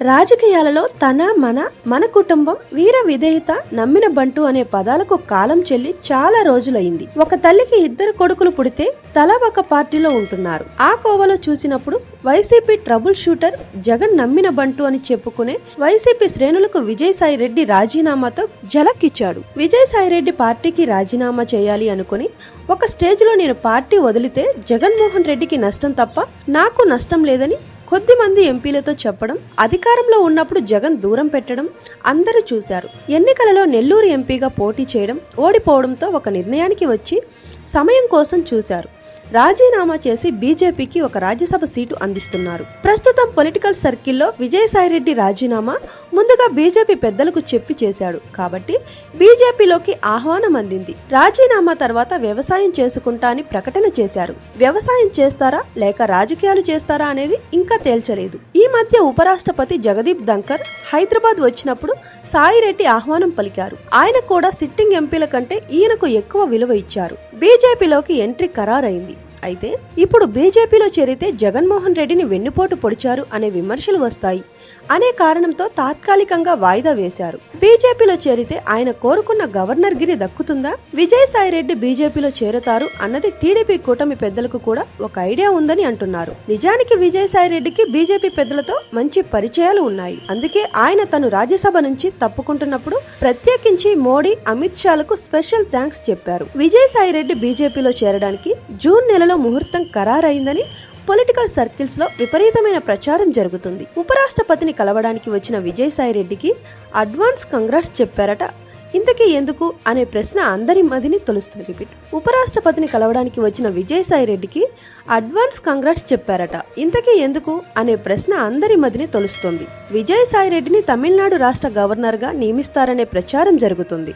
రాజకీయాలలో మన కుటుంబం, వీర విధేయత, నమ్మిన బంటు అనే పదాలకు కాలం చెల్లి చాలా రోజులైంది. ఒక తల్లికి ఇద్దరు కొడుకులు పుడితే తల ఒక పార్టీలో ఉంటున్నారు. ఆ కోవలో చూసినప్పుడు వైసీపీ ట్రబుల్ షూటర్ జగన్ నమ్మిన బంటు అని చెప్పుకునే వైసీపీ శ్రేణులకు విజయసాయి రెడ్డి రాజీనామాతో ఝలక్కిచ్చాడు. విజయసాయిరెడ్డి పార్టీకి రాజీనామా చేయాలి అనుకుని ఒక స్టేజ్ లో నేను పార్టీ వదిలితే జగన్మోహన్ రెడ్డికి నష్టం తప్ప నాకు నష్టం లేదని కొద్ది మంది ఎంపీలతో చెప్పడం, అధికారంలో ఉన్నప్పుడు జగన్ దూరం పెట్టడం అందరూ చూశారు. ఎన్నికలలో నెల్లూరు ఎంపీగా పోటీ చేయడం, ఓడిపోవడంతో ఒక నిర్ణయానికి వచ్చి సమయం కోసం చూశారు. రాజీనామా చేసి బీజేపీకి ఒక రాజ్యసభ సీటు అందిస్తున్నారు. ప్రస్తుతం పొలిటికల్ సర్కిల్లో విజయసాయిరెడ్డి రాజీనామా ముందుగా బీజేపీ పెద్దలకు చెప్పి చేశాడు కాబట్టి బీజేపీలోకి ఆహ్వానం అందింది. రాజీనామా తర్వాత వ్యవసాయం చేసుకుంటా అని ప్రకటన చేశారు. వ్యవసాయం చేస్తారా లేక రాజకీయాలు చేస్తారా అనేది ఇంకా తేల్చలేదు. ఈ మధ్య ఉపరాష్ట్రపతి జగదీప్ ధంకర్ హైదరాబాద్ వచ్చినప్పుడు సాయిరెడ్డి ఆహ్వానం పలికారు. ఆయన కూడా సిట్టింగ్ ఎంపీల కంటే ఈయనకు ఎక్కువ విలువ ఇచ్చారు. బీజేపీలోకి ఎంట్రీ ఖరారైంది. అయితే ఇప్పుడు బీజేపీలో చేరితే జగన్మోహన్ రెడ్డిని వెన్నుపోటు పొడిచారు అనే విమర్శలు వస్తాయి అనే కారణంతో తాత్కాలికంగా వాయిదా వేశారు. బీజేపీలో చేరితే ఆయన కోరుకున్న గవర్నర్ గిరి దక్కుతుందా? విజయసాయిరెడ్డి బీజేపీలో చేరతారు అన్నది టీడీపీ కూటమి పెద్దలకు కూడా ఒక ఐడియా ఉందని అంటున్నారు. నిజానికి విజయసాయిరెడ్డికి బీజేపీ పెద్దలతో మంచి పరిచయాలు ఉన్నాయి. అందుకే ఆయన తను రాజ్యసభ నుంచి తప్పుకుంటున్నప్పుడు ప్రత్యేకించి మోడీ, అమిత్ షాలకు స్పెషల్ థ్యాంక్స్ చెప్పారు. విజయసాయిరెడ్డి బీజేపీలో చేరడానికి జూన్ నెలలో ముహూర్తం ఖరారైందని పొలిటికల్ సర్కిల్స్ లో విపరీతమైన ప్రచారం జరుగుతుంది. ఉపరాష్ట్రపతిని కలవడానికి వచ్చిన విజయసాయిరెడ్డికి అడ్వాన్స్ కంగ్రాట్స్ చెప్పారట. ఇంతకీ ఎందుకు అనే ప్రశ్న అందరి మదిని తొలుస్తుంది. ఉపరాష్ట్రపతిని కలవడానికి వచ్చిన విజయసాయిరెడ్డికి అడ్వాన్స్ కంగ్రాట్స్ చెప్పారట. ఇంతకీ ఎందుకు అనే ప్రశ్న అందరి మదిని తొలుస్తుంది. విజయసాయిరెడ్డిని తమిళనాడు రాష్ట్ర గవర్నర్ గా నియమిస్తారనే ప్రచారం జరుగుతుంది.